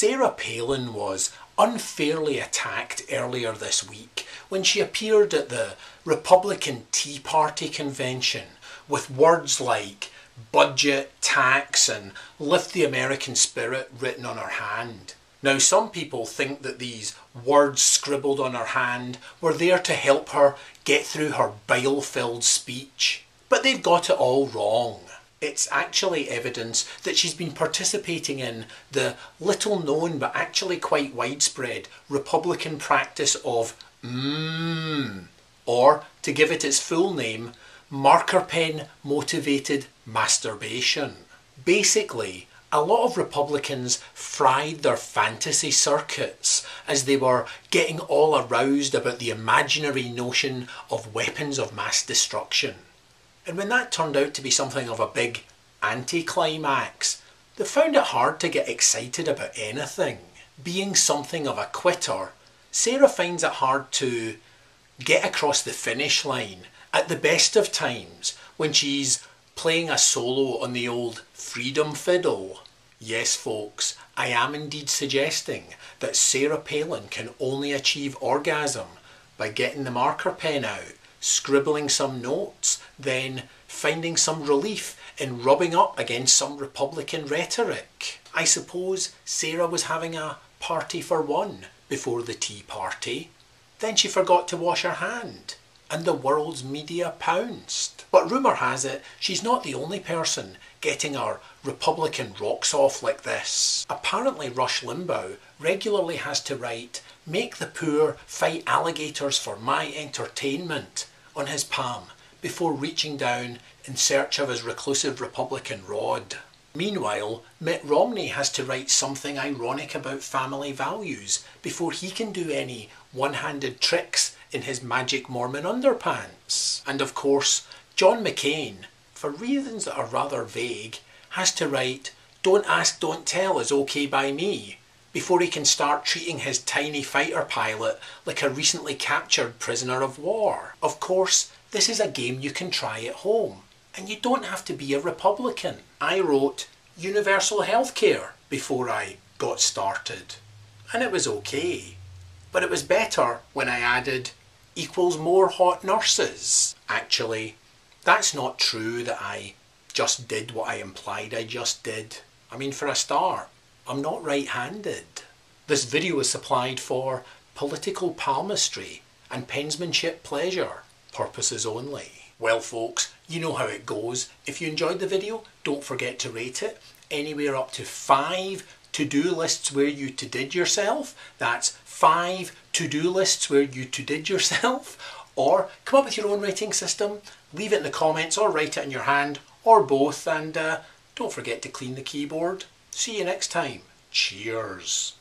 Sarah Palin was unfairly attacked earlier this week when she appeared at the Republican Tea Party convention with words like budget, tax and lift the American spirit written on her hand. Now, some people think that these words scribbled on her hand were there to help her get through her bile-filled speech, but they've got it all wrong. It's actually evidence that she's been participating in the little known but actually quite widespread Republican practice of or, to give it its full name, marker pen motivated masturbation. Basically, a lot of Republicans fried their fantasy circuits as they were getting all aroused about the imaginary notion of weapons of mass destruction. And when that turned out to be something of a big anticlimax, they found it hard to get excited about anything. Being something of a quitter, Sarah finds it hard to get across the finish line at the best of times when she's playing a solo on the old freedom fiddle. Yes folks, I am indeed suggesting that Sarah Palin can only achieve orgasm by getting the marker pen out, scribbling some notes, then finding some relief in rubbing up against some Republican rhetoric. I suppose Sarah was having a party for one before the tea party. Then she forgot to wash her hand, and the world's media pounced. But rumour has it she's not the only person getting her Republican rocks off like this. Apparently Rush Limbaugh regularly has to write "Make the poor fight alligators for my entertainment" on his palm before reaching down in search of his reclusive Republican rod. Meanwhile, Mitt Romney has to write something ironic about family values before he can do any one-handed tricks in his magic Mormon underpants. And of course, John McCain, for reasons that are rather vague, has to write "Don't ask, don't tell is okay by me" before he can start treating his tiny fighter pilot like a recently captured prisoner of war. Of course, this is a game you can try at home, and you don't have to be a Republican. I wrote universal healthcare before I got started, and it was okay. But it was better when I added equals more hot nurses. Actually, that's not true that I just did what I implied I just did. I mean, for a start, I'm not right-handed. This video is supplied for political palmistry and pensmanship pleasure purposes only. Well folks, you know how it goes. If you enjoyed the video, don't forget to rate it. Anywhere up to 5 to-do lists where you to-did yourself. That's 5 to-do lists where you to-did yourself. Or come up with your own rating system. Leave it in the comments or write it in your hand or both. And don't forget to clean the keyboard. See you next time. Cheers.